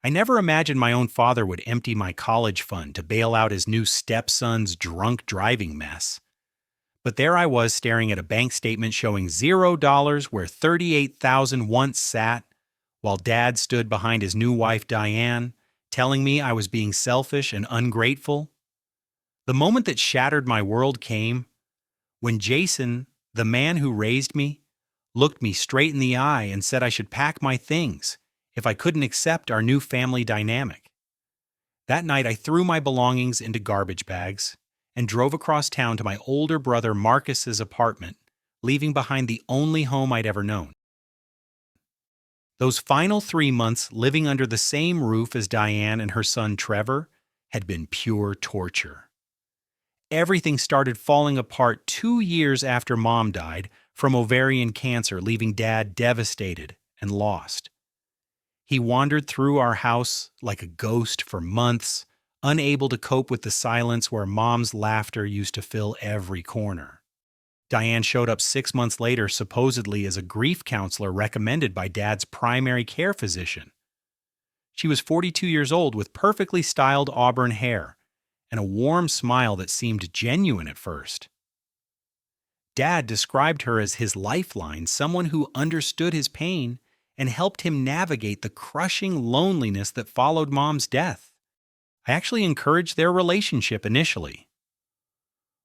I never imagined my own father would empty my college fund to bail out his new stepson's drunk driving mess. But there I was staring at a bank statement showing $0 where 38,000 once sat, while Dad stood behind his new wife Diane, telling me I was being selfish and ungrateful. The moment that shattered my world came when Jason, the man who raised me, looked me straight in the eye and said I should pack my things if I couldn't accept our new family dynamic. That night I threw my belongings into garbage bags and drove across town to my older brother Marcus's apartment, leaving behind the only home I'd ever known. Those final 3 months living under the same roof as Diane and her son Trevor had been pure torture. Everything started falling apart 2 years after Mom died from ovarian cancer, leaving Dad devastated and lost. He wandered through our house like a ghost for months, unable to cope with the silence where Mom's laughter used to fill every corner. Diane showed up 6 months later, supposedly as a grief counselor recommended by Dad's primary care physician. She was 42 years old with perfectly styled auburn hair and a warm smile that seemed genuine at first. Dad described her as his lifeline, someone who understood his pain and helped him navigate the crushing loneliness that followed Mom's death. I actually encouraged their relationship initially.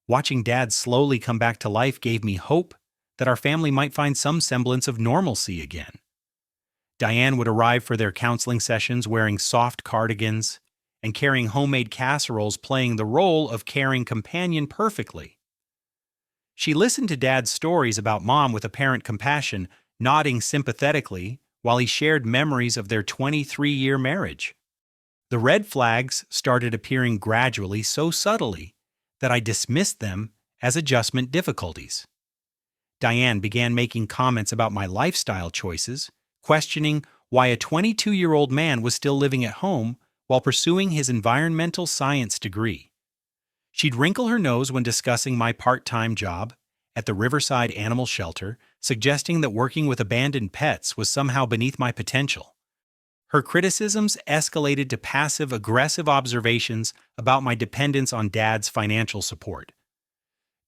Watching Dad slowly come back to life gave me hope that our family might find some semblance of normalcy again. Diane would arrive for their counseling sessions wearing soft cardigans and carrying homemade casseroles, playing the role of caring companion perfectly. She listened to Dad's stories about Mom with apparent compassion, nodding sympathetically while he shared memories of their 23-year marriage. The red flags started appearing gradually, so subtly that I dismissed them as adjustment difficulties. Diane began making comments about my lifestyle choices, questioning why a 22-year-old man was still living at home while pursuing his environmental science degree. She'd wrinkle her nose when discussing my part-time job at the Riverside Animal Shelter, suggesting that working with abandoned pets was somehow beneath my potential. Her criticisms escalated to passive-aggressive observations about my dependence on Dad's financial support.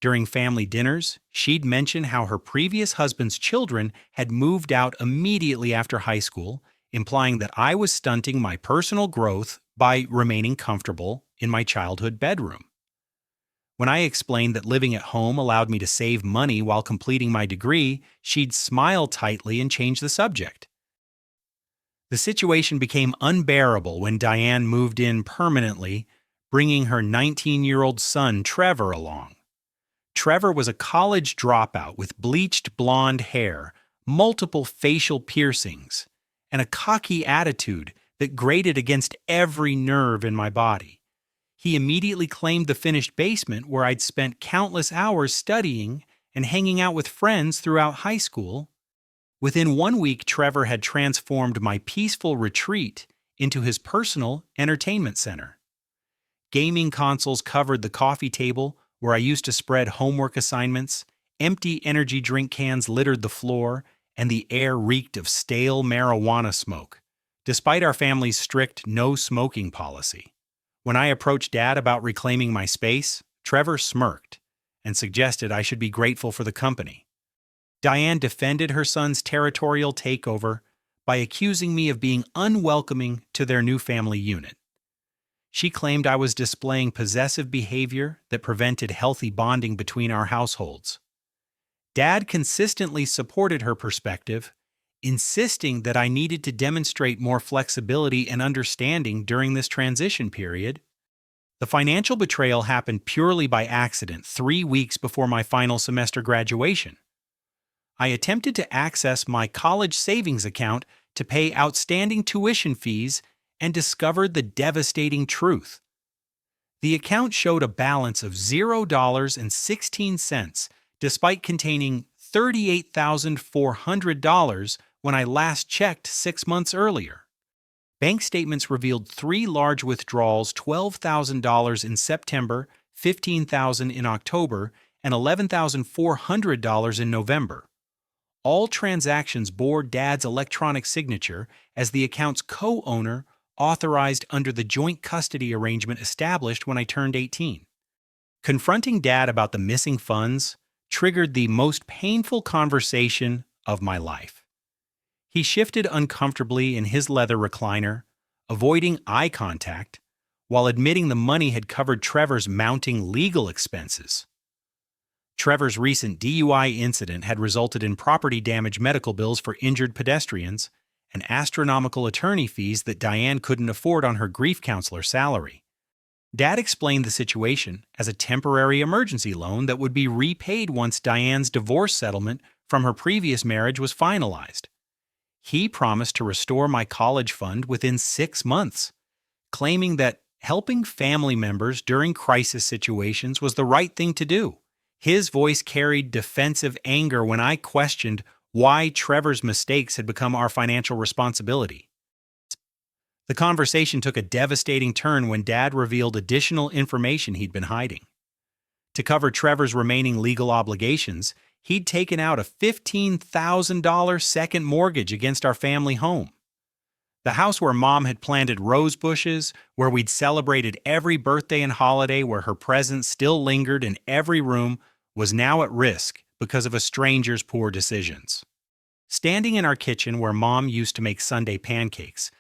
During family dinners, she'd mention how her previous husband's children had moved out immediately after high school, implying that I was stunting my personal growth by remaining comfortable in my childhood bedroom. When I explained that living at home allowed me to save money while completing my degree, she'd smile tightly and change the subject. The situation became unbearable when Diane moved in permanently, bringing her 19-year-old son Trevor along. Trevor was a college dropout with bleached blonde hair, multiple facial piercings, and a cocky attitude that grated against every nerve in my body. He immediately claimed the finished basement where I'd spent countless hours studying and hanging out with friends throughout high school. Within 1 week, Trevor had transformed my peaceful retreat into his personal entertainment center. Gaming consoles covered the coffee table where I used to spread homework assignments, empty energy drink cans littered the floor, and the air reeked of stale marijuana smoke, despite our family's strict no-smoking policy. When I approached Dad about reclaiming my space, Trevor smirked and suggested I should be grateful for the company. Diane defended her son's territorial takeover by accusing me of being unwelcoming to their new family unit. She claimed I was displaying possessive behavior that prevented healthy bonding between our households. Dad consistently supported her perspective, insisting that I needed to demonstrate more flexibility and understanding during this transition period. The financial betrayal happened purely by accident 3 weeks before my final semester graduation. I attempted to access my college savings account to pay outstanding tuition fees and discovered the devastating truth. The account showed a balance of $0.16 despite containing $38,400 when I last checked 6 months earlier. Bank statements revealed 3 large withdrawals, $12,000 in September, $15,000 in October, and $11,400 in November. All transactions bore Dad's electronic signature as the account's co-owner, authorized under the joint custody arrangement established when I turned 18. Confronting Dad about the missing funds triggered the most painful conversation of my life. He shifted uncomfortably in his leather recliner, avoiding eye contact, while admitting the money had covered Trevor's mounting legal expenses. Trevor's recent DUI incident had resulted in property damage medical bills for injured pedestrians and astronomical attorney fees that Diane couldn't afford on her grief counselor salary. Dad explained the situation as a temporary emergency loan that would be repaid once Diane's divorce settlement from her previous marriage was finalized. He promised to restore my college fund within 6 months, claiming that helping family members during crisis situations was the right thing to do. His voice carried defensive anger when I questioned why Trevor's mistakes had become our financial responsibility. The conversation took a devastating turn when Dad revealed additional information he'd been hiding. To cover Trevor's remaining legal obligations, he'd taken out a $15,000 second mortgage against our family home. The house where Mom had planted rose bushes, where we'd celebrated every birthday and holiday, where her presence still lingered in every room, was now at risk because of a stranger's poor decisions. Standing in our kitchen where Mom used to make Sunday pancakes,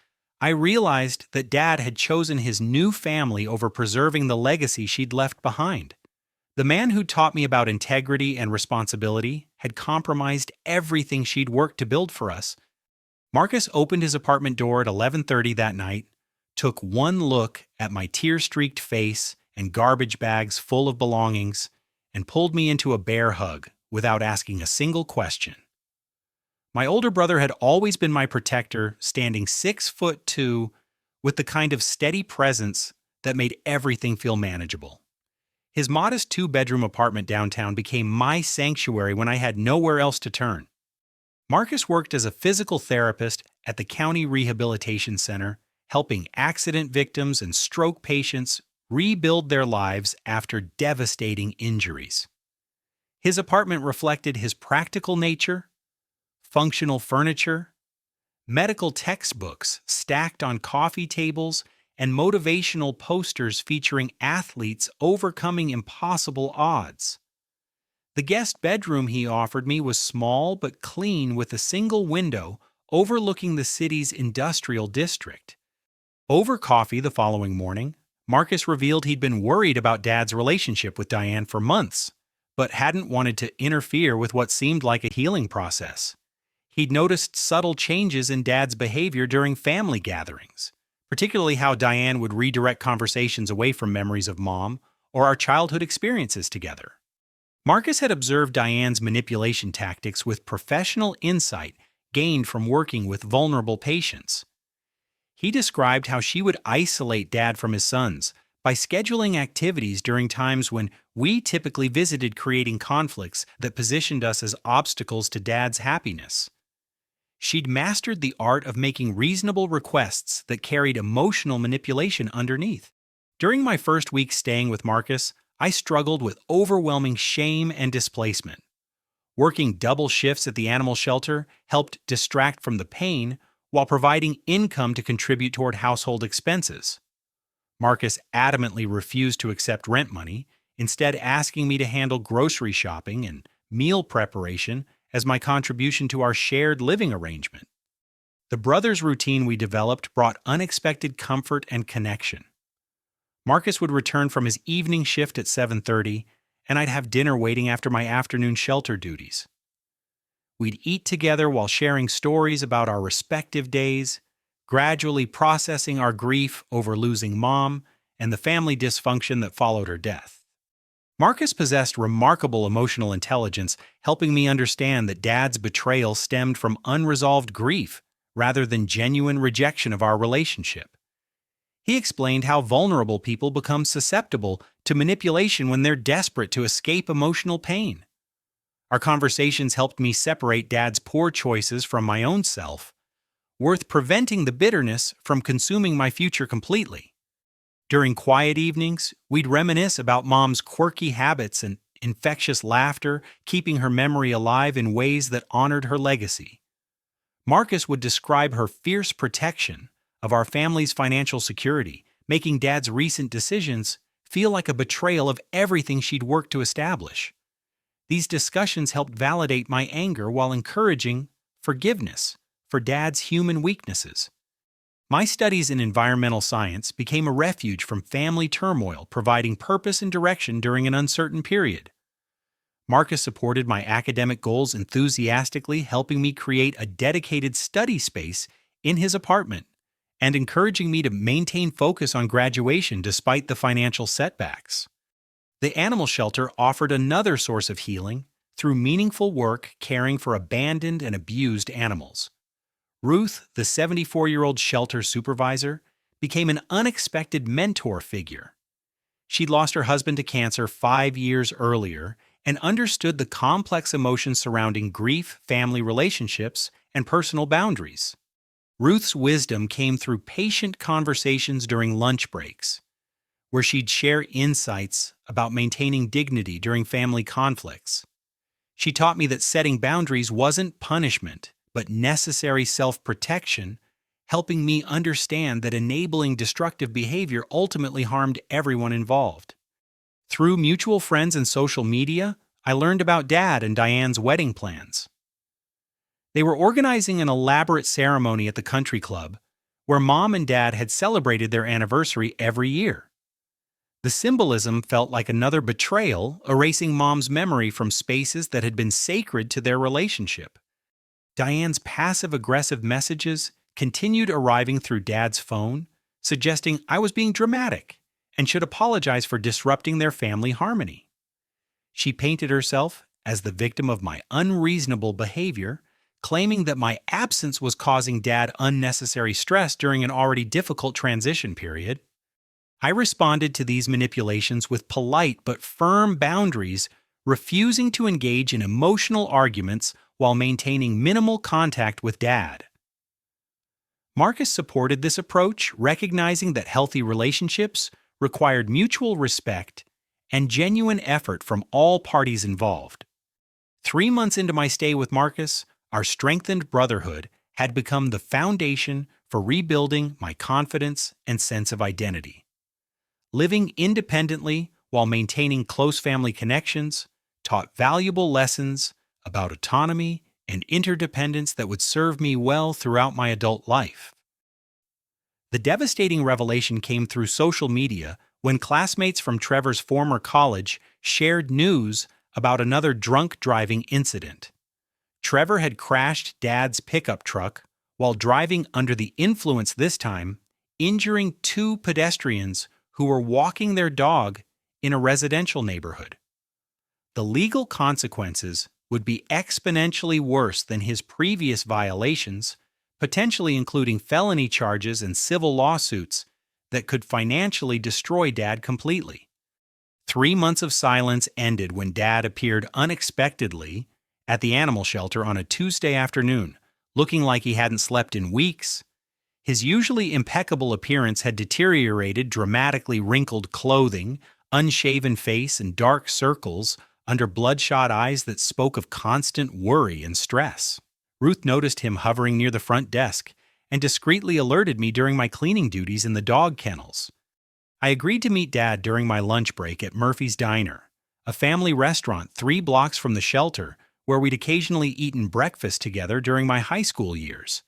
I realized that Dad had chosen his new family over preserving the legacy she'd left behind. The man who taught me about integrity and responsibility had compromised everything she'd worked to build for us. Marcus opened his apartment door at 11:30 that night, took one look at my tear-streaked face and garbage bags full of belongings, and pulled me into a bear hug without asking a single question. My older brother had always been my protector, standing 6'2", with the kind of steady presence that made everything feel manageable. His modest 2-bedroom apartment downtown became my sanctuary when I had nowhere else to turn. Marcus worked as a physical therapist at the County Rehabilitation Center, helping accident victims and stroke patients rebuild their lives after devastating injuries. His apartment reflected his practical nature: functional furniture, medical textbooks stacked on coffee tables, and motivational posters featuring athletes overcoming impossible odds. The guest bedroom he offered me was small but clean, with a single window overlooking the city's industrial district. Over coffee the following morning, Marcus revealed he'd been worried about Dad's relationship with Diane for months, but hadn't wanted to interfere with what seemed like a healing process. He'd noticed subtle changes in Dad's behavior during family gatherings, particularly how Diane would redirect conversations away from memories of Mom or our childhood experiences together. Marcus had observed Diane's manipulation tactics with professional insight gained from working with vulnerable patients. He described how she would isolate Dad from his sons by scheduling activities during times when we typically visited, creating conflicts that positioned us as obstacles to Dad's happiness. She'd mastered the art of making reasonable requests that carried emotional manipulation underneath. During my first week staying with Marcus, I struggled with overwhelming shame and displacement. Working double shifts at the animal shelter helped distract from the pain while providing income to contribute toward household expenses. Marcus adamantly refused to accept rent money, instead asking me to handle grocery shopping and meal preparation as my contribution to our shared living arrangement. The brothers' routine we developed brought unexpected comfort and connection. Marcus would return from his evening shift at 7:30, and I'd have dinner waiting after my afternoon shelter duties. We'd eat together while sharing stories about our respective days, gradually processing our grief over losing Mom and the family dysfunction that followed her death. Marcus possessed remarkable emotional intelligence, helping me understand that Dad's betrayal stemmed from unresolved grief rather than genuine rejection of our relationship. He explained how vulnerable people become susceptible to manipulation when they're desperate to escape emotional pain. Our conversations helped me separate Dad's poor choices from my own self, worth preventing the bitterness from consuming my future completely. During quiet evenings, we'd reminisce about Mom's quirky habits and infectious laughter, keeping her memory alive in ways that honored her legacy. Marcus would describe her fierce protection, of our family's financial security, making Dad's recent decisions feel like a betrayal of everything she'd worked to establish. These discussions helped validate my anger while encouraging forgiveness for Dad's human weaknesses. My studies in environmental science became a refuge from family turmoil, providing purpose and direction during an uncertain period. Marcus supported my academic goals enthusiastically, helping me create a dedicated study space in his apartment and encouraging me to maintain focus on graduation despite the financial setbacks. The animal shelter offered another source of healing through meaningful work caring for abandoned and abused animals. Ruth, the 74-year-old shelter supervisor, became an unexpected mentor figure. She'd lost her husband to cancer 5 years earlier and understood the complex emotions surrounding grief, family relationships, and personal boundaries. Ruth's wisdom came through patient conversations during lunch breaks, where she'd share insights about maintaining dignity during family conflicts. She taught me that setting boundaries wasn't punishment, but necessary self-protection, helping me understand that enabling destructive behavior ultimately harmed everyone involved. Through mutual friends and social media, I learned about Dad and Diane's wedding plans. They were organizing an elaborate ceremony at the country club, where Mom and Dad had celebrated their anniversary every year. The symbolism felt like another betrayal, erasing Mom's memory from spaces that had been sacred to their relationship. Diane's passive-aggressive messages continued arriving through Dad's phone, suggesting I was being dramatic and should apologize for disrupting their family harmony. She painted herself as the victim of my unreasonable behavior, claiming that my absence was causing Dad unnecessary stress during an already difficult transition period. I responded to these manipulations with polite but firm boundaries, refusing to engage in emotional arguments while maintaining minimal contact with Dad. Marcus supported this approach, recognizing that healthy relationships required mutual respect and genuine effort from all parties involved. 3 months into my stay with Marcus, our strengthened brotherhood had become the foundation for rebuilding my confidence and sense of identity. Living independently while maintaining close family connections taught valuable lessons about autonomy and interdependence that would serve me well throughout my adult life. The devastating revelation came through social media when classmates from Trevor's former college shared news about another drunk driving incident. Trevor had crashed Dad's pickup truck while driving under the influence this time, injuring 2 pedestrians who were walking their dog in a residential neighborhood. The legal consequences would be exponentially worse than his previous violations, potentially including felony charges and civil lawsuits that could financially destroy Dad completely. 3 months of silence ended when Dad appeared unexpectedly at the animal shelter on a Tuesday afternoon, looking like he hadn't slept in weeks. His usually impeccable appearance had deteriorated, dramatically wrinkled clothing, unshaven face, and dark circles under bloodshot eyes that spoke of constant worry and stress. Ruth noticed him hovering near the front desk and discreetly alerted me during my cleaning duties in the dog kennels. I agreed to meet Dad during my lunch break at Murphy's Diner, a family restaurant 3 blocks from the shelter where we'd occasionally eaten breakfast together during my high school years.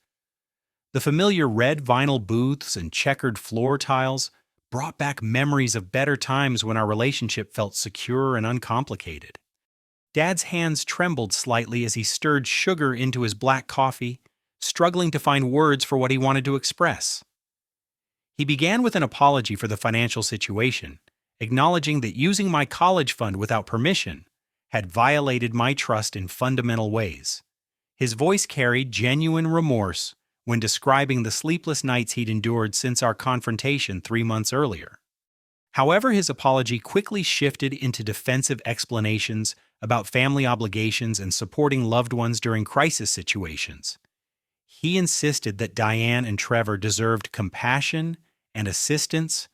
The familiar red vinyl booths and checkered floor tiles brought back memories of better times when our relationship felt secure and uncomplicated. Dad's hands trembled slightly as he stirred sugar into his black coffee, struggling to find words for what he wanted to express. He began with an apology for the financial situation, acknowledging that using my college fund without permission had violated my trust in fundamental ways. His voice carried genuine remorse when describing the sleepless nights he'd endured since our confrontation 3 months earlier. However, his apology quickly shifted into defensive explanations about family obligations and supporting loved ones during crisis situations. He insisted that Diane and Trevor deserved compassion and assistance,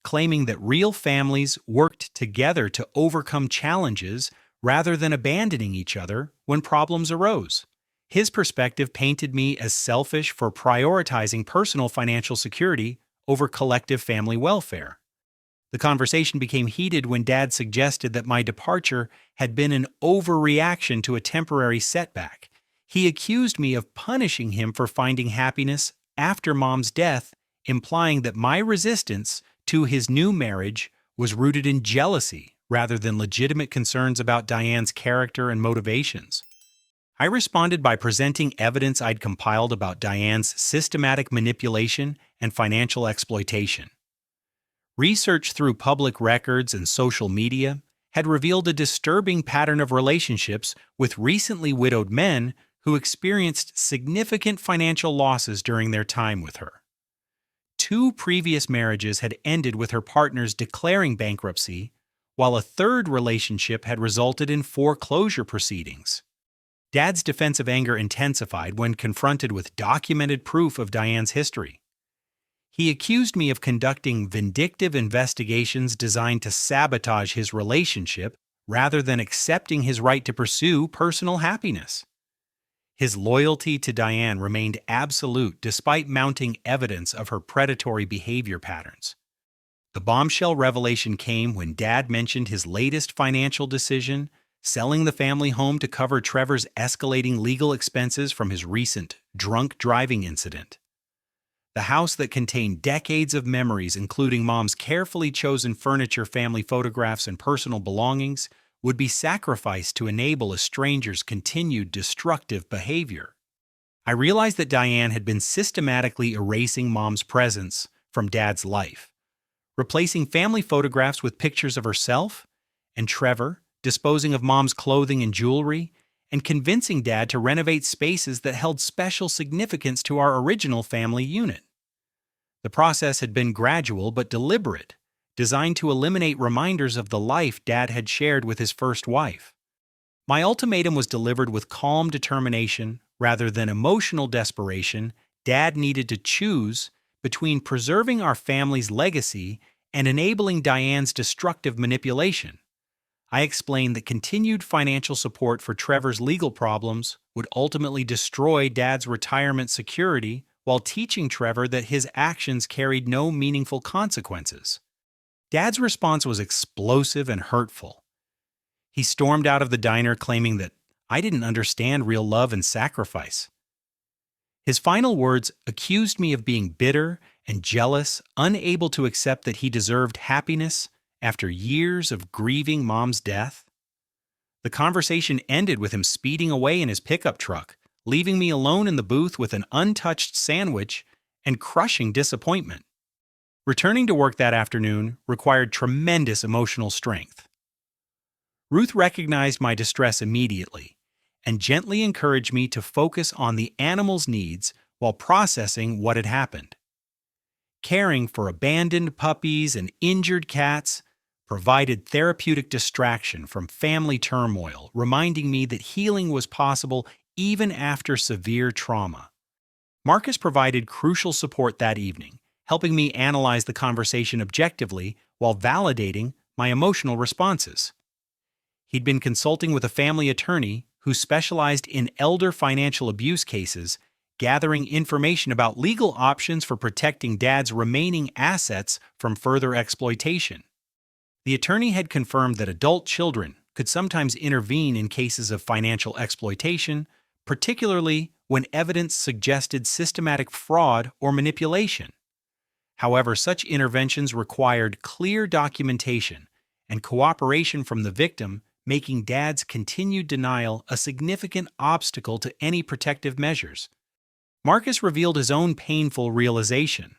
claiming that real families worked together to overcome challenges rather than abandoning each other when problems arose. His perspective painted me as selfish for prioritizing personal financial security over collective family welfare. The conversation became heated when Dad suggested that my departure had been an overreaction to a temporary setback. He accused me of punishing him for finding happiness after Mom's death, implying that my resistance to his new marriage was rooted in jealousy rather than legitimate concerns about Diane's character and motivations. I responded by presenting evidence I'd compiled about Diane's systematic manipulation and financial exploitation. Research through public records and social media had revealed a disturbing pattern of relationships with recently widowed men who experienced significant financial losses during their time with her. 2 previous marriages had ended with her partners declaring bankruptcy, while a third relationship had resulted in foreclosure proceedings. Dad's defensive anger intensified when confronted with documented proof of Diane's history. He accused me of conducting vindictive investigations designed to sabotage his relationship rather than accepting his right to pursue personal happiness. His loyalty to Diane remained absolute despite mounting evidence of her predatory behavior patterns. The bombshell revelation came when Dad mentioned his latest financial decision, selling the family home to cover Trevor's escalating legal expenses from his recent drunk driving incident. The house that contained decades of memories, including Mom's carefully chosen furniture, family photographs, and personal belongings, would be sacrificed to enable a stranger's continued destructive behavior. I realized that Diane had been systematically erasing Mom's presence from Dad's life, replacing family photographs with pictures of herself and Trevor, disposing of Mom's clothing and jewelry, and convincing Dad to renovate spaces that held special significance to our original family unit. The process had been gradual but deliberate, designed to eliminate reminders of the life Dad had shared with his first wife. My ultimatum was delivered with calm determination rather than emotional desperation. Dad needed to choose between preserving our family's legacy and enabling Diane's destructive manipulation. I explained that continued financial support for Trevor's legal problems would ultimately destroy Dad's retirement security while teaching Trevor that his actions carried no meaningful consequences. Dad's response was explosive and hurtful. He stormed out of the diner claiming that I didn't understand real love and sacrifice. His final words accused me of being bitter and jealous, unable to accept that he deserved happiness after years of grieving Mom's death. The conversation ended with him speeding away in his pickup truck, leaving me alone in the booth with an untouched sandwich and crushing disappointment. Returning to work that afternoon required tremendous emotional strength. Ruth recognized my distress immediately and gently encouraged me to focus on the animal's needs while processing what had happened. Caring for abandoned puppies and injured cats provided therapeutic distraction from family turmoil, reminding me that healing was possible even after severe trauma. Marcus provided crucial support that evening, helping me analyze the conversation objectively while validating my emotional responses. He'd been consulting with a family attorney who specialized in elder financial abuse cases, gathering information about legal options for protecting Dad's remaining assets from further exploitation. The attorney had confirmed that adult children could sometimes intervene in cases of financial exploitation, particularly when evidence suggested systematic fraud or manipulation. However, such interventions required clear documentation and cooperation from the victim, making Dad's continued denial a significant obstacle to any protective measures. Marcus revealed his own painful realization.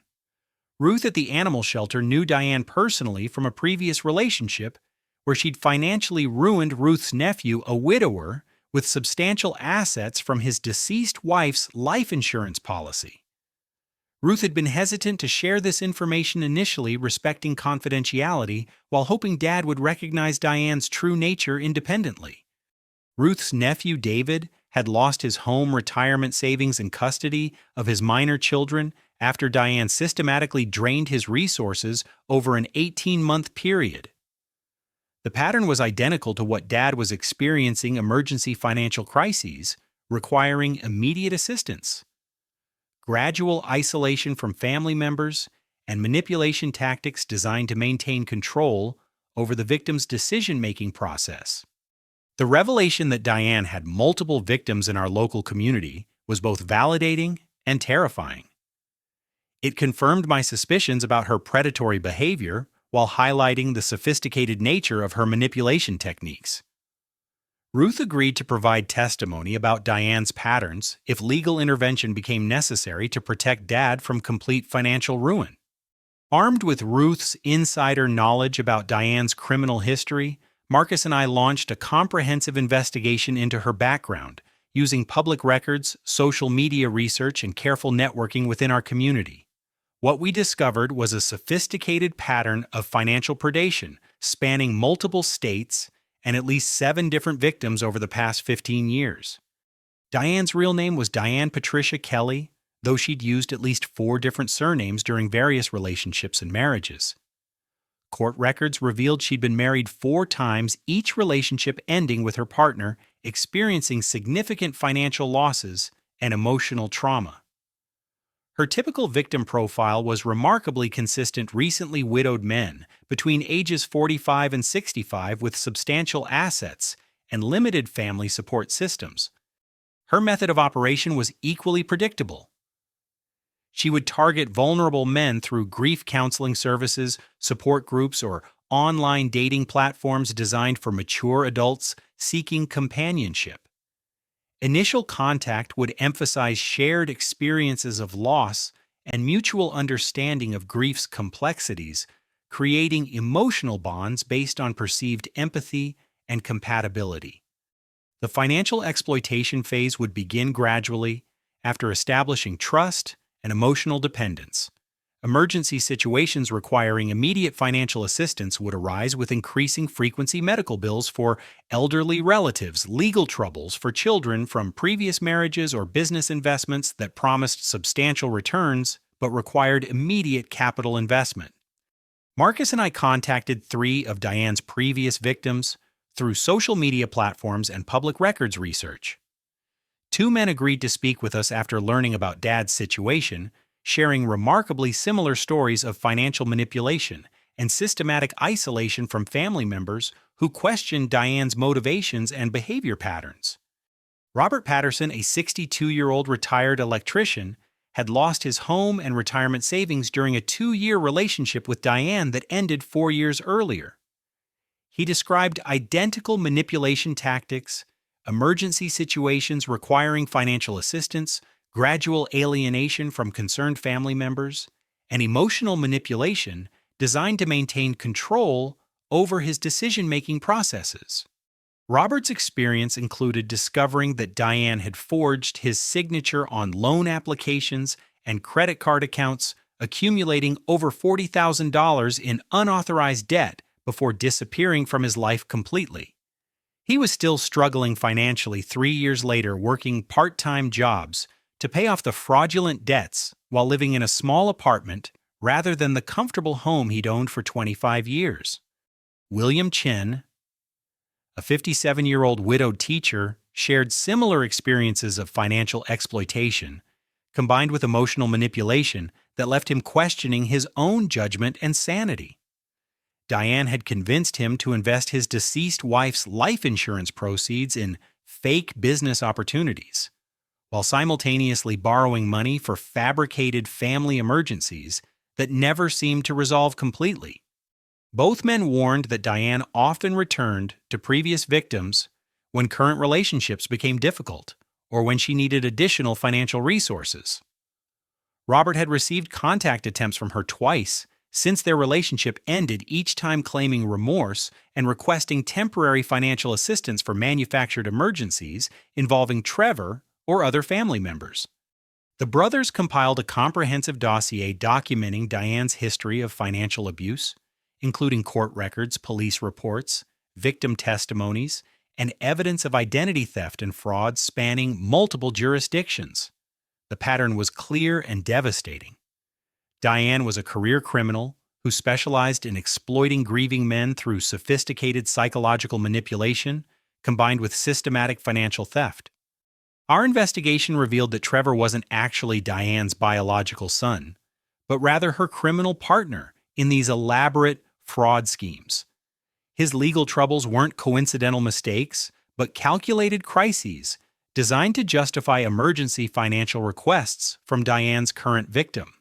Ruth at the animal shelter knew Diane personally from a previous relationship where she'd financially ruined Ruth's nephew, a widower, with substantial assets from his deceased wife's life insurance policy. Ruth had been hesitant to share this information initially, respecting confidentiality, while hoping Dad would recognize Diane's true nature independently. Ruth's nephew, David, had lost his home, retirement savings, and custody of his minor children after Diane systematically drained his resources over an 18-month period. The pattern was identical to what Dad was experiencing: emergency financial crises, requiring immediate assistance, gradual isolation from family members, and manipulation tactics designed to maintain control over the victim's decision-making process. The revelation that Diane had multiple victims in our local community was both validating and terrifying. It confirmed my suspicions about her predatory behavior while highlighting the sophisticated nature of her manipulation techniques. Ruth agreed to provide testimony about Diane's patterns if legal intervention became necessary to protect Dad from complete financial ruin. Armed with Ruth's insider knowledge about Diane's criminal history, Marcus and I launched a comprehensive investigation into her background, using public records, social media research, and careful networking within our community. What we discovered was a sophisticated pattern of financial predation spanning multiple states and at least 7 different victims over the past 15 years. Diane's real name was Diane Patricia Kelly, though she'd used at least 4 different surnames during various relationships and marriages. Court records revealed she'd been married 4 times, each relationship ending with her partner experiencing significant financial losses and emotional trauma. Her typical victim profile was remarkably consistent recently widowed men between ages 45 and 65 with substantial assets and limited family support systems. Her method of operation was equally predictable. She would target vulnerable men through grief counseling services, support groups, or online dating platforms designed for mature adults seeking companionship. Initial contact would emphasize shared experiences of loss and mutual understanding of grief's complexities, creating emotional bonds based on perceived empathy and compatibility. The financial exploitation phase would begin gradually after establishing trust and emotional dependence. Emergency situations requiring immediate financial assistance would arise with increasing frequency: medical bills for elderly relatives, legal troubles for children from previous marriages, or business investments that promised substantial returns but required immediate capital investment. Marcus and I contacted 3 of Diane's previous victims through social media platforms and public records research. 2 men agreed to speak with us after learning about Dad's situation, sharing remarkably similar stories of financial manipulation and systematic isolation from family members who questioned Diane's motivations and behavior patterns. Robert Patterson, a 62-year-old retired electrician, had lost his home and retirement savings during a 2-year relationship with Diane that ended 4 years earlier. He described identical manipulation tactics, emergency situations requiring financial assistance, gradual alienation from concerned family members, and emotional manipulation designed to maintain control over his decision-making processes. Robert's experience included discovering that Diane had forged his signature on loan applications and credit card accounts, accumulating over $40,000 in unauthorized debt before disappearing from his life completely. He was still struggling financially 3 years later, working part-time jobs to pay off the fraudulent debts while living in a small apartment rather than the comfortable home he'd owned for 25 years. William Chen, a 57-year-old widowed teacher, shared similar experiences of financial exploitation, combined with emotional manipulation that left him questioning his own judgment and sanity. Diane had convinced him to invest his deceased wife's life insurance proceeds in fake business opportunities, while simultaneously borrowing money for fabricated family emergencies that never seemed to resolve completely. Both men warned that Diane often returned to previous victims when current relationships became difficult or when she needed additional financial resources. Robert had received contact attempts from her twice since their relationship ended, each time claiming remorse and requesting temporary financial assistance for manufactured emergencies involving Trevor or other family members. The brothers compiled a comprehensive dossier documenting Diane's history of financial abuse, including court records, police reports, victim testimonies, and evidence of identity theft and fraud spanning multiple jurisdictions. The pattern was clear and devastating. Diane was a career criminal who specialized in exploiting grieving men through sophisticated psychological manipulation combined with systematic financial theft. Our investigation revealed that Trevor wasn't actually Diane's biological son, but rather her criminal partner in these elaborate fraud schemes. His legal troubles weren't coincidental mistakes, but calculated crises designed to justify emergency financial requests from Diane's current victim.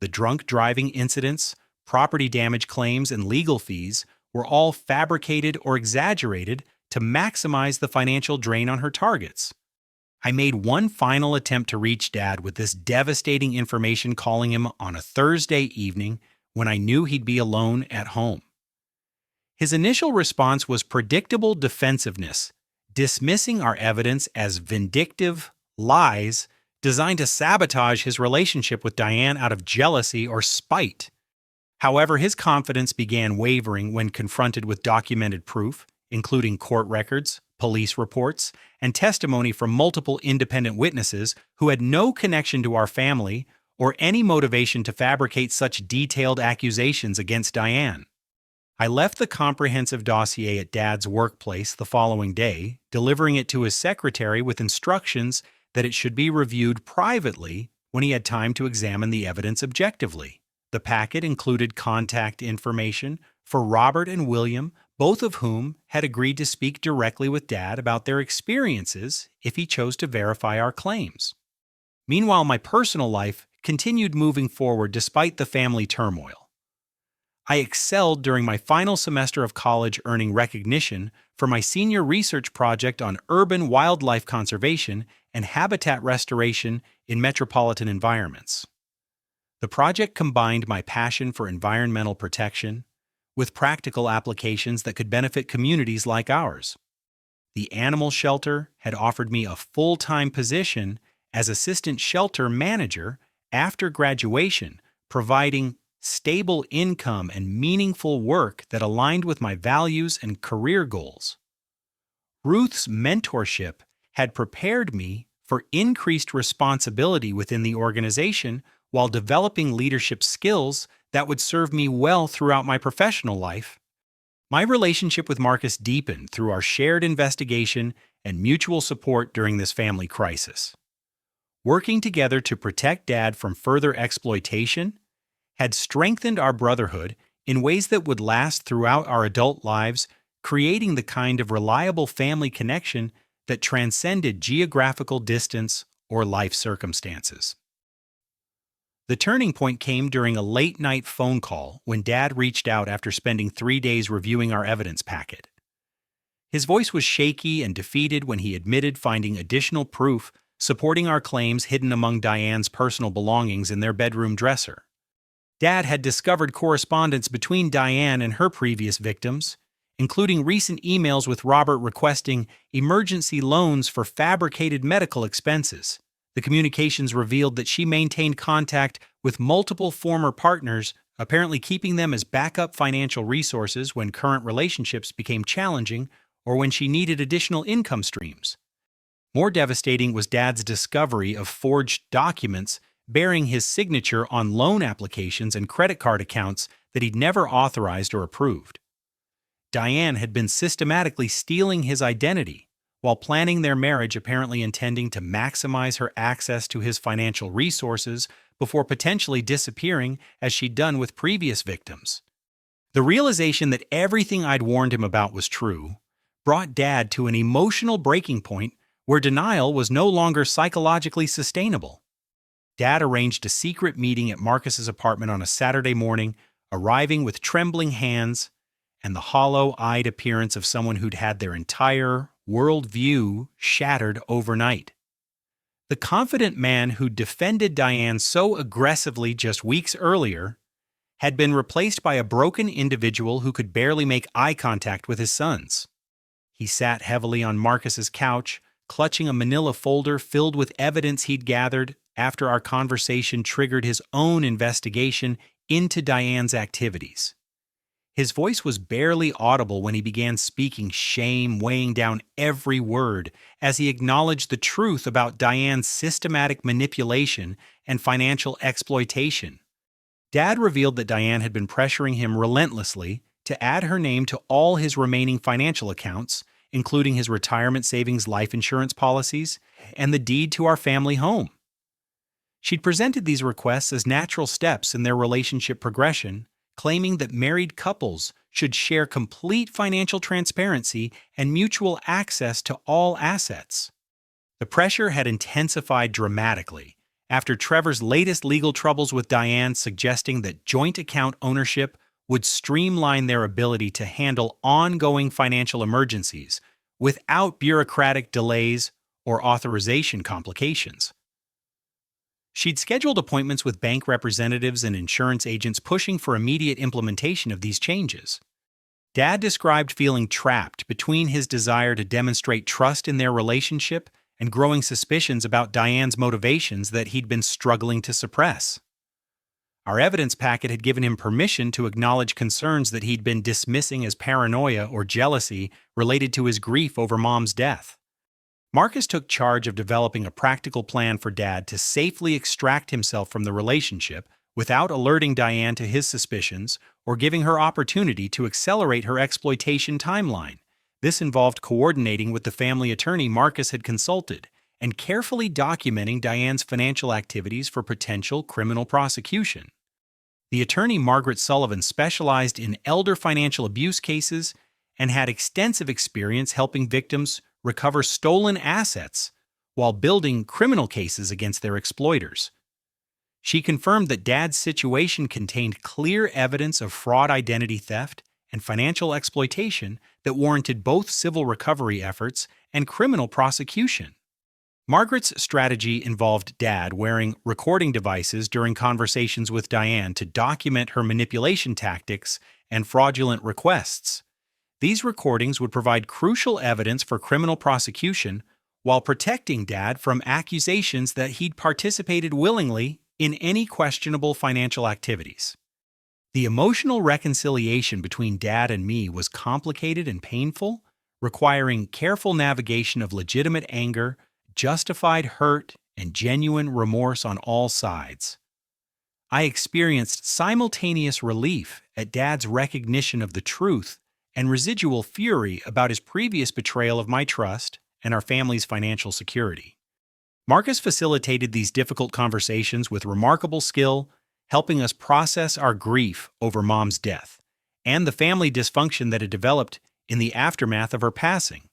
The drunk driving incidents, property damage claims, and legal fees were all fabricated or exaggerated to maximize the financial drain on her targets. I made one final attempt to reach Dad with this devastating information, calling him on a Thursday evening when I knew he'd be alone at home. His initial response was predictable defensiveness, dismissing our evidence as vindictive lies designed to sabotage his relationship with Diane out of jealousy or spite. However, his confidence began wavering when confronted with documented proof, including court records, police reports, and testimony from multiple independent witnesses who had no connection to our family or any motivation to fabricate such detailed accusations against Diane. I left the comprehensive dossier at Dad's workplace the following day, delivering it to his secretary with instructions that it should be reviewed privately when he had time to examine the evidence objectively. The packet included contact information for Robert and William, both of whom had agreed to speak directly with Dad about their experiences if he chose to verify our claims. Meanwhile, my personal life continued moving forward despite the family turmoil. I excelled during my final semester of college, earning recognition for my senior research project on urban wildlife conservation and habitat restoration in metropolitan environments. The project combined my passion for environmental protection with practical applications that could benefit communities like ours. The animal shelter had offered me a full-time position as assistant shelter manager after graduation, providing stable income and meaningful work that aligned with my values and career goals. Ruth's mentorship had prepared me for increased responsibility within the organization while developing leadership skills that would serve me well throughout my professional life. My relationship with Marcus deepened through our shared investigation and mutual support during this family crisis. Working together to protect Dad from further exploitation had strengthened our brotherhood in ways that would last throughout our adult lives, creating the kind of reliable family connection that transcended geographical distance or life circumstances. The turning point came during a late-night phone call when Dad reached out after spending 3 days reviewing our evidence packet. His voice was shaky and defeated when he admitted finding additional proof supporting our claims hidden among Diane's personal belongings in their bedroom dresser. Dad had discovered correspondence between Diane and her previous victims, including recent emails with Robert requesting emergency loans for fabricated medical expenses. The communications revealed that she maintained contact with multiple former partners, apparently keeping them as backup financial resources when current relationships became challenging or when she needed additional income streams. More devastating was Dad's discovery of forged documents bearing his signature on loan applications and credit card accounts that he'd never authorized or approved. Diane had been systematically stealing his identity while planning their marriage, apparently intending to maximize her access to his financial resources before potentially disappearing as she'd done with previous victims. The realization that everything I'd warned him about was true brought Dad to an emotional breaking point where denial was no longer psychologically sustainable. Dad arranged a secret meeting at Marcus's apartment on a Saturday morning, arriving with trembling hands and the hollow-eyed appearance of someone who'd had their entire worldview shattered overnight. The confident man who defended Diane so aggressively just weeks earlier had been replaced by a broken individual who could barely make eye contact with his sons. He sat heavily on Marcus's couch, clutching a manila folder filled with evidence he'd gathered after our conversation triggered his own investigation into Diane's activities. His voice was barely audible when he began speaking, shame weighing down every word as he acknowledged the truth about Diane's systematic manipulation and financial exploitation. Dad revealed that Diane had been pressuring him relentlessly to add her name to all his remaining financial accounts, including his retirement savings life insurance policies and the deed to our family home. She'd presented these requests as natural steps in their relationship progression, claiming that married couples should share complete financial transparency and mutual access to all assets. The pressure had intensified dramatically after Trevor's latest legal troubles with Diane, suggesting that joint account ownership would streamline their ability to handle ongoing financial emergencies without bureaucratic delays or authorization complications. She'd scheduled appointments with bank representatives and insurance agents pushing for immediate implementation of these changes. Dad described feeling trapped between his desire to demonstrate trust in their relationship and growing suspicions about Diane's motivations that he'd been struggling to suppress. Our evidence packet had given him permission to acknowledge concerns that he'd been dismissing as paranoia or jealousy related to his grief over Mom's death. Marcus took charge of developing a practical plan for Dad to safely extract himself from the relationship without alerting Diane to his suspicions or giving her opportunity to accelerate her exploitation timeline. This involved coordinating with the family attorney Marcus had consulted and carefully documenting Diane's financial activities for potential criminal prosecution. The attorney Margaret Sullivan specialized in elder financial abuse cases and had extensive experience helping victims recover stolen assets while building criminal cases against their exploiters. She confirmed that Dad's situation contained clear evidence of fraud, identity theft, and financial exploitation that warranted both civil recovery efforts and criminal prosecution. Margaret's strategy involved Dad wearing recording devices during conversations with Diane to document her manipulation tactics and fraudulent requests. These recordings would provide crucial evidence for criminal prosecution while protecting Dad from accusations that he'd participated willingly in any questionable financial activities. The emotional reconciliation between Dad and me was complicated and painful, requiring careful navigation of legitimate anger, justified hurt, and genuine remorse on all sides. I experienced simultaneous relief at Dad's recognition of the truth and residual fury about his previous betrayal of my trust and our family's financial security. Marcus facilitated these difficult conversations with remarkable skill, helping us process our grief over Mom's death and the family dysfunction that had developed in the aftermath of her passing.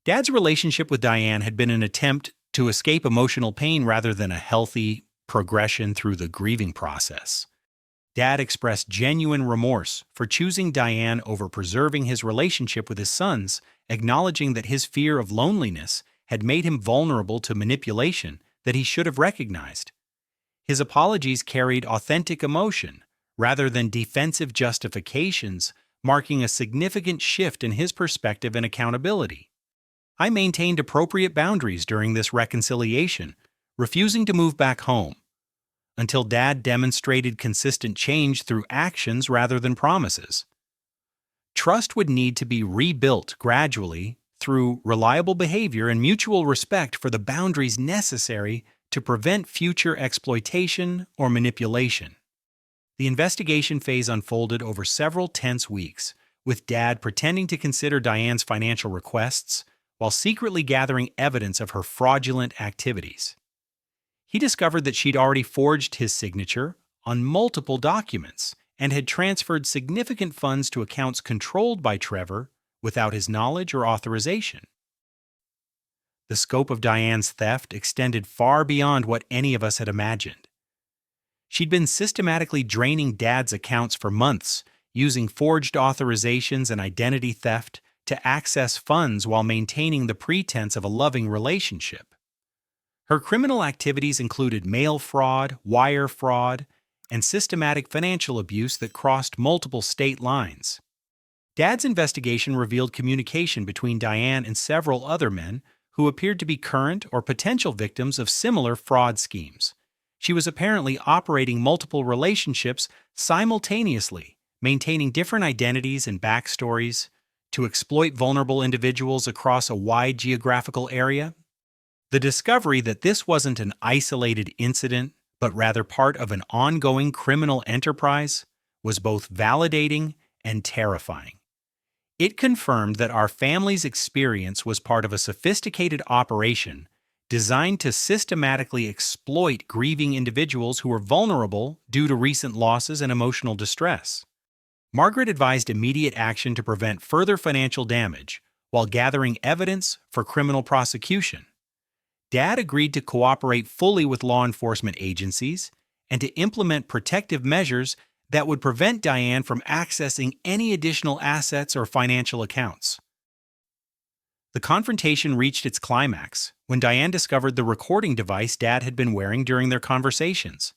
Dad's relationship with Diane had been an attempt to escape emotional pain rather than a healthy progression through the grieving process. Dad expressed genuine remorse for choosing Diane over preserving his relationship with his sons, acknowledging that his fear of loneliness had made him vulnerable to manipulation that he should have recognized. His apologies carried authentic emotion rather than defensive justifications, marking a significant shift in his perspective and accountability. I maintained appropriate boundaries during this reconciliation, refusing to move back home, until Dad demonstrated consistent change through actions rather than promises. Trust would need to be rebuilt gradually through reliable behavior and mutual respect for the boundaries necessary to prevent future exploitation or manipulation. The investigation phase unfolded over several tense weeks, with Dad pretending to consider Diane's financial requests while secretly gathering evidence of her fraudulent activities. He discovered that she'd already forged his signature on multiple documents and had transferred significant funds to accounts controlled by Trevor without his knowledge or authorization. The scope of Diane's theft extended far beyond what any of us had imagined. She'd been systematically draining Dad's accounts for months, using forged authorizations and identity theft to access funds while maintaining the pretense of a loving relationship. Her criminal activities included mail fraud, wire fraud, and systematic financial abuse that crossed multiple state lines. Dad's investigation revealed communication between Diane and several other men who appeared to be current or potential victims of similar fraud schemes. She was apparently operating multiple relationships simultaneously, maintaining different identities and backstories to exploit vulnerable individuals across a wide geographical area. The discovery that this wasn't an isolated incident, but rather part of an ongoing criminal enterprise, was both validating and terrifying. It confirmed that our family's experience was part of a sophisticated operation designed to systematically exploit grieving individuals who were vulnerable due to recent losses and emotional distress. Margaret advised immediate action to prevent further financial damage while gathering evidence for criminal prosecution. Dad agreed to cooperate fully with law enforcement agencies and to implement protective measures that would prevent Diane from accessing any additional assets or financial accounts. The confrontation reached its climax when Diane discovered the recording device Dad had been wearing during their conversations.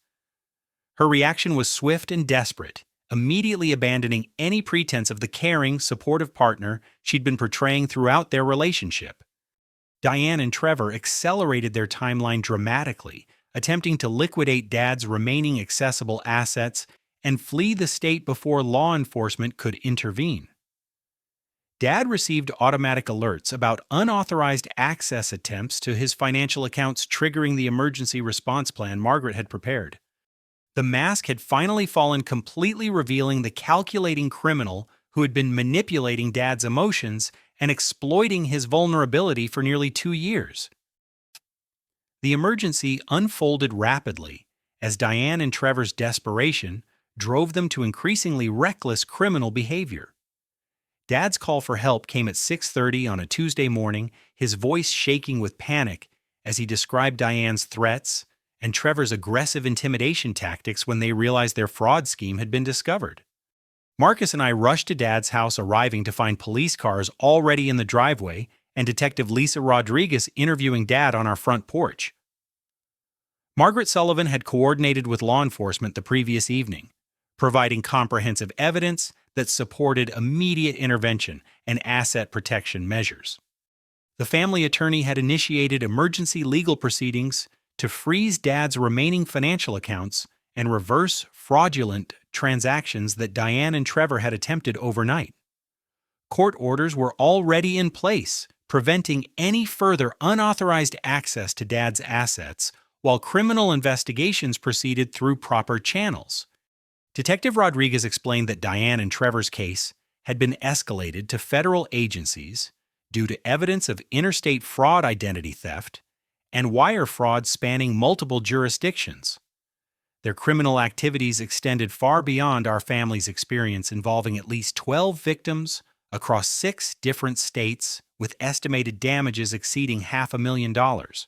Her reaction was swift and desperate, immediately abandoning any pretense of the caring, supportive partner she'd been portraying throughout their relationship. Diane and Trevor accelerated their timeline dramatically, attempting to liquidate Dad's remaining accessible assets and flee the state before law enforcement could intervene. Dad received automatic alerts about unauthorized access attempts to his financial accounts, triggering the emergency response plan Margaret had prepared. The mask had finally fallen, completely revealing the calculating criminal who had been manipulating Dad's emotions and exploiting his vulnerability for nearly 2 years. The emergency unfolded rapidly as Diane and Trevor's desperation drove them to increasingly reckless criminal behavior. Dad's call for help came at 6:30 on a Tuesday morning, his voice shaking with panic as he described Diane's threats and Trevor's aggressive intimidation tactics when they realized their fraud scheme had been discovered. Marcus and I rushed to Dad's house, arriving to find police cars already in the driveway and Detective Lisa Rodriguez interviewing Dad on our front porch. Margaret Sullivan had coordinated with law enforcement the previous evening, providing comprehensive evidence that supported immediate intervention and asset protection measures. The family attorney had initiated emergency legal proceedings to freeze Dad's remaining financial accounts and reverse fraudulent transactions that Diane and Trevor had attempted overnight. Court orders were already in place, preventing any further unauthorized access to Dad's assets, while criminal investigations proceeded through proper channels. Detective Rodriguez explained that Diane and Trevor's case had been escalated to federal agencies due to evidence of interstate fraud, identity theft, and wire fraud spanning multiple jurisdictions. Their criminal activities extended far beyond our family's experience, involving at least 12 victims across 6 different states, with estimated damages exceeding $500,000.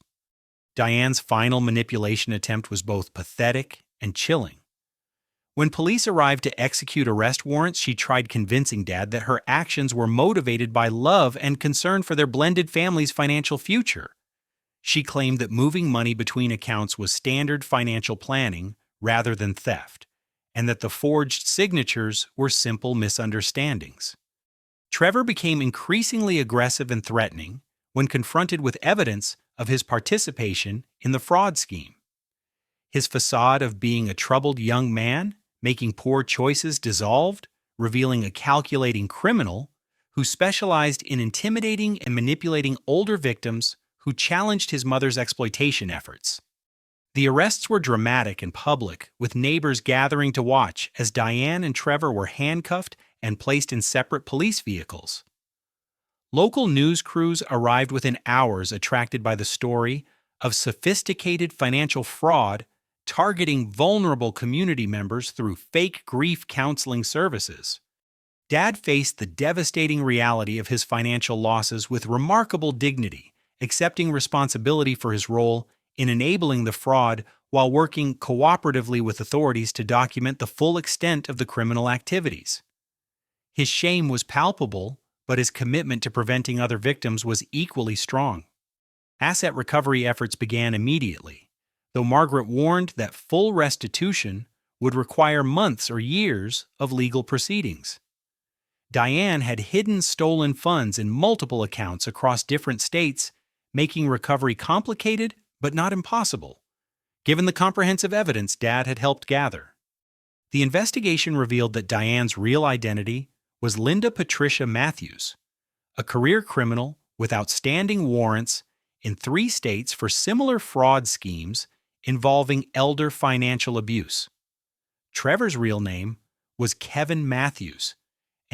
Diane's final manipulation attempt was both pathetic and chilling. When police arrived to execute arrest warrants, she tried convincing Dad that her actions were motivated by love and concern for their blended family's financial future. She claimed that moving money between accounts was standard financial planning rather than theft, and that the forged signatures were simple misunderstandings. Trevor became increasingly aggressive and threatening when confronted with evidence of his participation in the fraud scheme. His facade of being a troubled young man making poor choices dissolved, revealing a calculating criminal who specialized in intimidating and manipulating older victims who challenged his mother's exploitation efforts. The arrests were dramatic and public, with neighbors gathering to watch as Diane and Trevor were handcuffed and placed in separate police vehicles. Local news crews arrived within hours, attracted by the story of sophisticated financial fraud targeting vulnerable community members through fake grief counseling services. Dad faced the devastating reality of his financial losses with remarkable dignity, accepting responsibility for his role in enabling the fraud while working cooperatively with authorities to document the full extent of the criminal activities. His shame was palpable, but his commitment to preventing other victims was equally strong. Asset recovery efforts began immediately, though Margaret warned that full restitution would require months or years of legal proceedings. Diane had hidden stolen funds in multiple accounts across different states, making recovery complicated but not impossible, given the comprehensive evidence Dad had helped gather. The investigation revealed that Diane's real identity was Linda Patricia Matthews, a career criminal with outstanding warrants in 3 states for similar fraud schemes involving elder financial abuse. Trevor's real name was Kevin Matthews,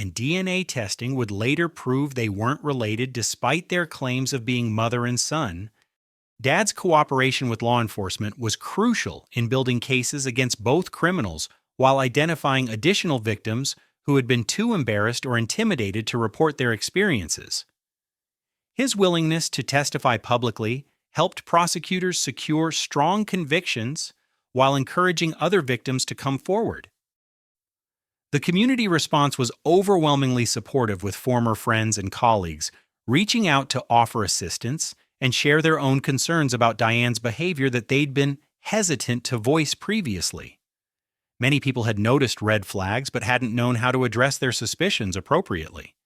and DNA testing would later prove they weren't related despite their claims of being mother and son, Dad's cooperation with law enforcement was crucial in building cases against both criminals while identifying additional victims who had been too embarrassed or intimidated to report their experiences. His willingness to testify publicly helped prosecutors secure strong convictions while encouraging other victims to come forward. The community response was overwhelmingly supportive, with former friends and colleagues reaching out to offer assistance and share their own concerns about Diane's behavior that they'd been hesitant to voice previously. Many people had noticed red flags but hadn't known how to address their suspicions appropriately.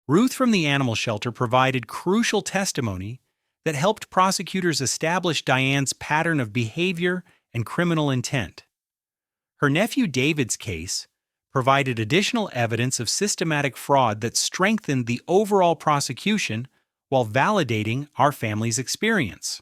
Ruth from the animal shelter provided crucial testimony that helped prosecutors establish Diane's pattern of behavior and criminal intent. Her nephew David's case provided additional evidence of systematic fraud that strengthened the overall prosecution while validating our family's experience.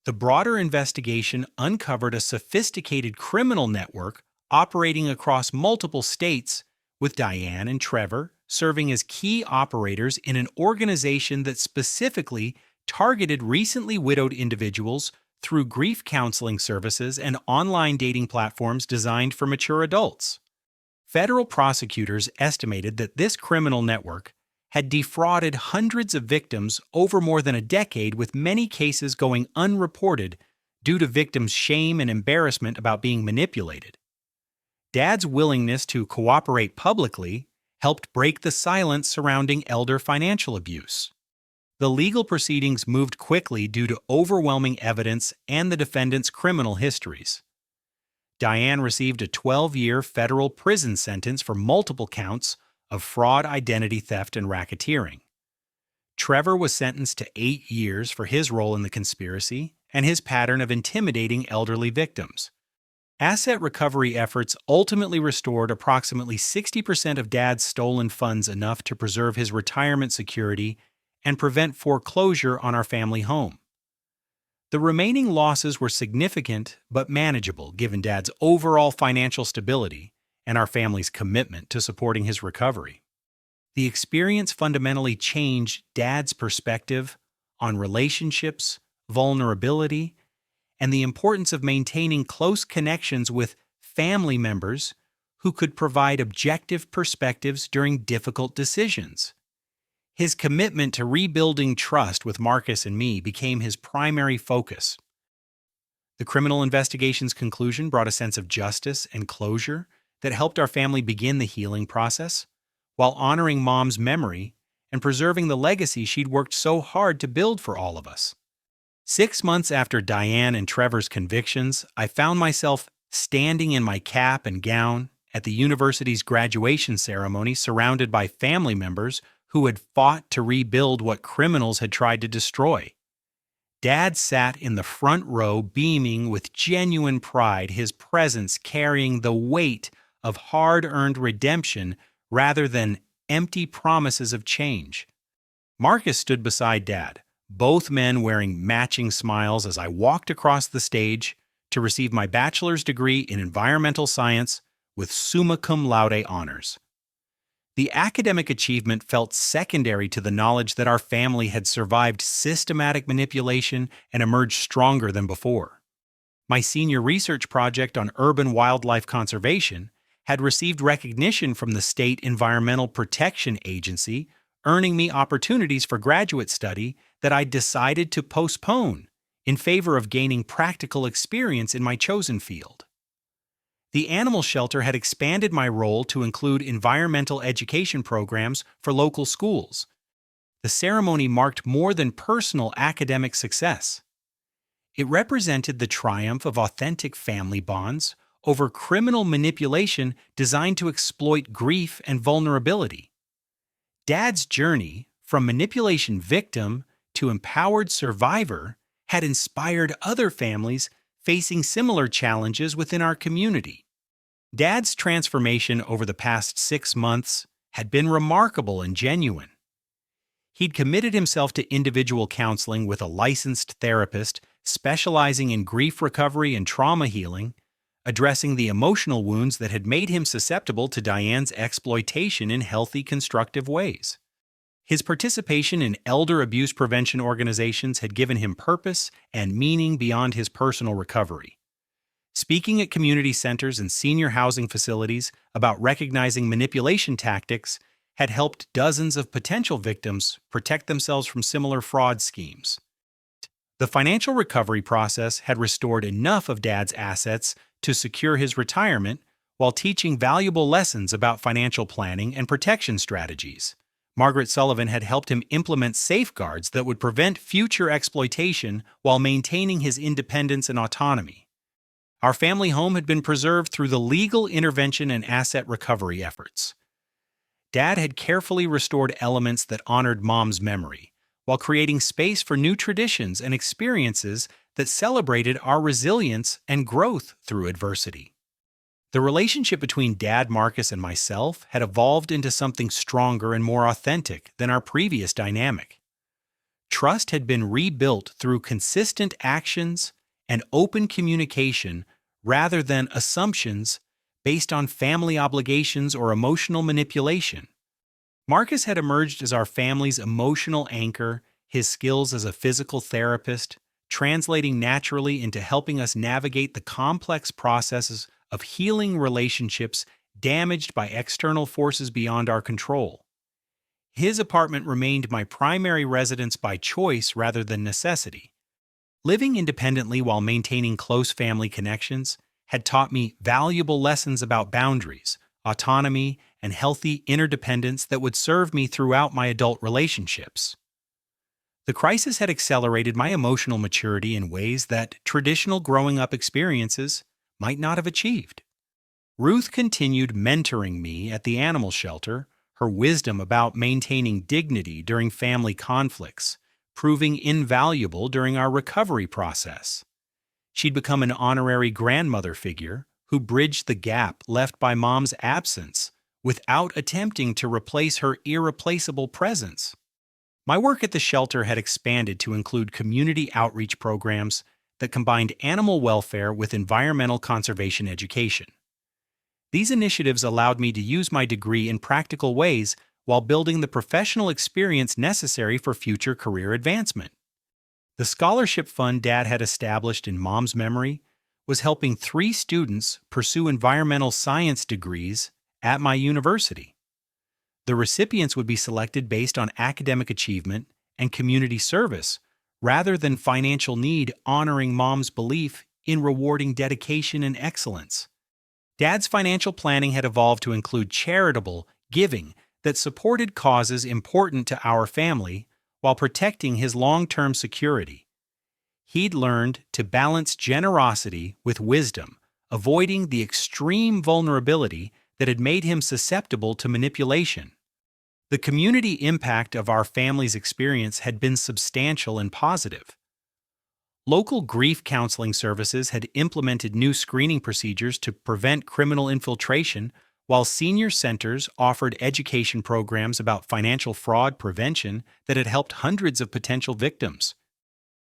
The broader investigation uncovered a sophisticated criminal network operating across multiple states, with Diane and Trevor serving as key operators in an organization that specifically targeted recently widowed individuals through grief counseling services and online dating platforms designed for mature adults. Federal prosecutors estimated that this criminal network had defrauded hundreds of victims over more than a decade, with many cases going unreported due to victims' shame and embarrassment about being manipulated. Dad's willingness to cooperate publicly helped break the silence surrounding elder financial abuse. The legal proceedings moved quickly due to overwhelming evidence and the defendants' criminal histories. Diane received a 12-year federal prison sentence for multiple counts of fraud, identity theft, and racketeering. Trevor was sentenced to 8 years for his role in the conspiracy and his pattern of intimidating elderly victims. Asset recovery efforts ultimately restored approximately 60% of Dad's stolen funds, enough to preserve his retirement security and prevent foreclosure on our family home. The remaining losses were significant but manageable given Dad's overall financial stability and our family's commitment to supporting his recovery. The experience fundamentally changed Dad's perspective on relationships, vulnerability, and the importance of maintaining close connections with family members who could provide objective perspectives during difficult decisions. His commitment to rebuilding trust with Marcus and me became his primary focus. The criminal investigation's conclusion brought a sense of justice and closure that helped our family begin the healing process, while honoring Mom's memory and preserving the legacy she'd worked so hard to build for all of us. 6 months after Diane and Trevor's convictions, I found myself standing in my cap and gown at the university's graduation ceremony, surrounded by family members who had fought to rebuild what criminals had tried to destroy. Dad sat in the front row, beaming with genuine pride, his presence carrying the weight of hard-earned redemption rather than empty promises of change. Marcus stood beside Dad, both men wearing matching smiles, as I walked across the stage to receive my bachelor's degree in environmental science with summa cum laude honors. The academic achievement felt secondary to the knowledge that our family had survived systematic manipulation and emerged stronger than before. My senior research project on urban wildlife conservation had received recognition from the State Environmental Protection Agency, earning me opportunities for graduate study that I decided to postpone in favor of gaining practical experience in my chosen field. The animal shelter had expanded my role to include environmental education programs for local schools. The ceremony marked more than personal academic success. It represented the triumph of authentic family bonds over criminal manipulation designed to exploit grief and vulnerability. Dad's journey from manipulation victim to empowered survivor had inspired other families facing similar challenges within our community. Dad's transformation over the past 6 months had been remarkable and genuine. He'd committed himself to individual counseling with a licensed therapist specializing in grief recovery and trauma healing, addressing the emotional wounds that had made him susceptible to Diane's exploitation in healthy, constructive ways. His participation in elder abuse prevention organizations had given him purpose and meaning beyond his personal recovery. Speaking at community centers and senior housing facilities about recognizing manipulation tactics had helped dozens of potential victims protect themselves from similar fraud schemes. The financial recovery process had restored enough of Dad's assets to secure his retirement while teaching valuable lessons about financial planning and protection strategies. Margaret Sullivan had helped him implement safeguards that would prevent future exploitation while maintaining his independence and autonomy. Our family home had been preserved through the legal intervention and asset recovery efforts. Dad had carefully restored elements that honored Mom's memory, while creating space for new traditions and experiences that celebrated our resilience and growth through adversity. The relationship between Dad, Marcus, and myself had evolved into something stronger and more authentic than our previous dynamic. Trust had been rebuilt through consistent actions and open communication rather than assumptions based on family obligations or emotional manipulation. Marcus had emerged as our family's emotional anchor, his skills as a physical therapist, translating naturally into helping us navigate the complex processes of healing relationships damaged by external forces beyond our control. His apartment remained my primary residence by choice rather than necessity. Living independently while maintaining close family connections had taught me valuable lessons about boundaries, autonomy, and healthy interdependence that would serve me throughout my adult relationships. The crisis had accelerated my emotional maturity in ways that traditional growing up experiences might not have achieved. Ruth continued mentoring me at the animal shelter, her wisdom about maintaining dignity during family conflicts, proving invaluable during our recovery process. She'd become an honorary grandmother figure who bridged the gap left by Mom's absence without attempting to replace her irreplaceable presence. My work at the shelter had expanded to include community outreach programs that combined animal welfare with environmental conservation education. These initiatives allowed me to use my degree in practical ways while building the professional experience necessary for future career advancement. The scholarship fund Dad had established in Mom's memory was helping 3 students pursue environmental science degrees at my university. The recipients would be selected based on academic achievement and community service, rather than financial need, honoring Mom's belief in rewarding dedication and excellence. Dad's financial planning had evolved to include charitable giving that supported causes important to our family while protecting his long-term security. He'd learned to balance generosity with wisdom, avoiding the extreme vulnerability that had made him susceptible to manipulation. The community impact of our family's experience had been substantial and positive. Local grief counseling services had implemented new screening procedures to prevent criminal infiltration, while senior centers offered education programs about financial fraud prevention that had helped hundreds of potential victims.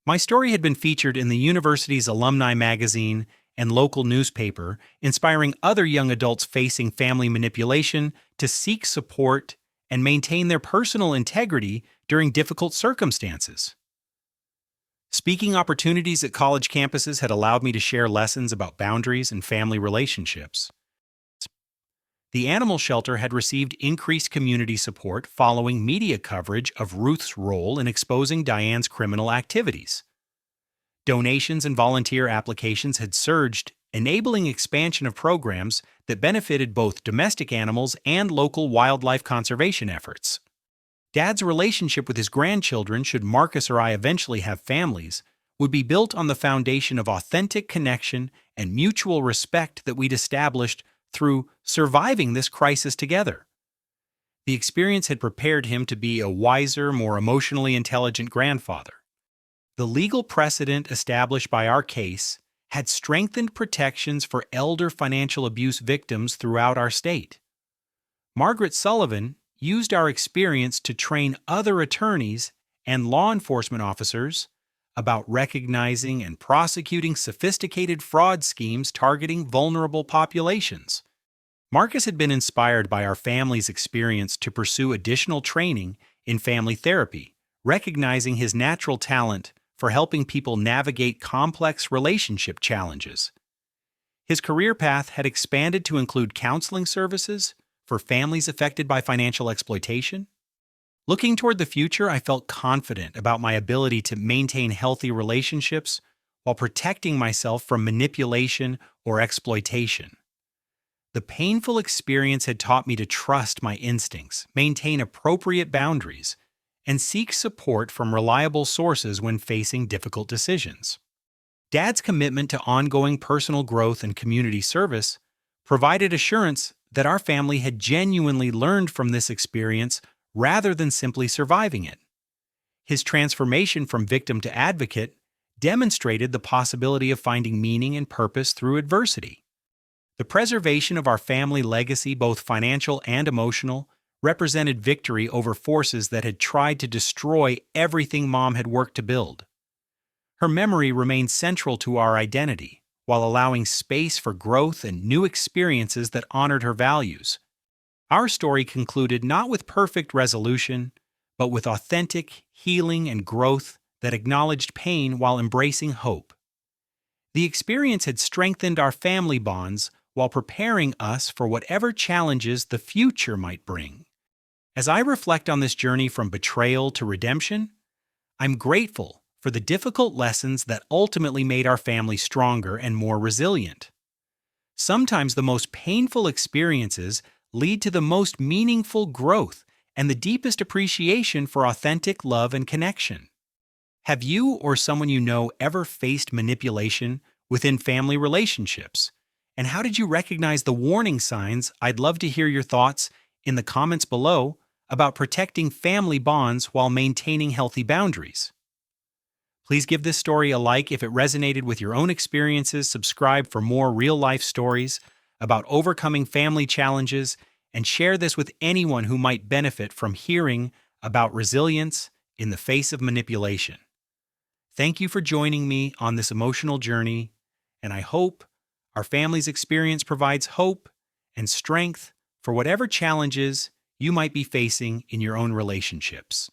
My story had been featured in the university's alumni magazine and local newspaper, inspiring other young adults facing family manipulation to seek support and maintain their personal integrity during difficult circumstances. Speaking opportunities at college campuses had allowed me to share lessons about boundaries and family relationships. The animal shelter had received increased community support following media coverage of Ruth's role in exposing Diane's criminal activities. Donations and volunteer applications had surged, enabling expansion of programs that benefited both domestic animals and local wildlife conservation efforts. Dad's relationship with his grandchildren, should Marcus or I eventually have families, would be built on the foundation of authentic connection and mutual respect that we'd established through surviving this crisis together. The experience had prepared him to be a wiser, more emotionally intelligent grandfather. The legal precedent established by our case had strengthened protections for elder financial abuse victims throughout our state. Margaret Sullivan used our experience to train other attorneys and law enforcement officers about recognizing and prosecuting sophisticated fraud schemes targeting vulnerable populations. Marcus had been inspired by our family's experience to pursue additional training in family therapy, recognizing his natural talent for helping people navigate complex relationship challenges. His career path had expanded to include counseling services for families affected by financial exploitation. Looking toward the future, I felt confident about my ability to maintain healthy relationships while protecting myself from manipulation or exploitation. The painful experience had taught me to trust my instincts, maintain appropriate boundaries, and seek support from reliable sources when facing difficult decisions. Dad's commitment to ongoing personal growth and community service provided assurance that our family had genuinely learned from this experience rather than simply surviving it. His transformation from victim to advocate demonstrated the possibility of finding meaning and purpose through adversity. The preservation of our family legacy, both financial and emotional, represented victory over forces that had tried to destroy everything Mom had worked to build. Her memory remained central to our identity, while allowing space for growth and new experiences that honored her values. Our story concluded not with perfect resolution, but with authentic healing and growth that acknowledged pain while embracing hope. The experience had strengthened our family bonds while preparing us for whatever challenges the future might bring. As I reflect on this journey from betrayal to redemption, I'm grateful for the difficult lessons that ultimately made our family stronger and more resilient. Sometimes the most painful experiences lead to the most meaningful growth and the deepest appreciation for authentic love and connection. Have you or someone you know ever faced manipulation within family relationships? And how did you recognize the warning signs? I'd love to hear your thoughts in the comments below about protecting family bonds while maintaining healthy boundaries. Please give this story a like if it resonated with your own experiences, subscribe for more real-life stories about overcoming family challenges, and share this with anyone who might benefit from hearing about resilience in the face of manipulation. Thank you for joining me on this emotional journey, and I hope our family's experience provides hope and strength for whatever challenges you might be facing in your own relationships.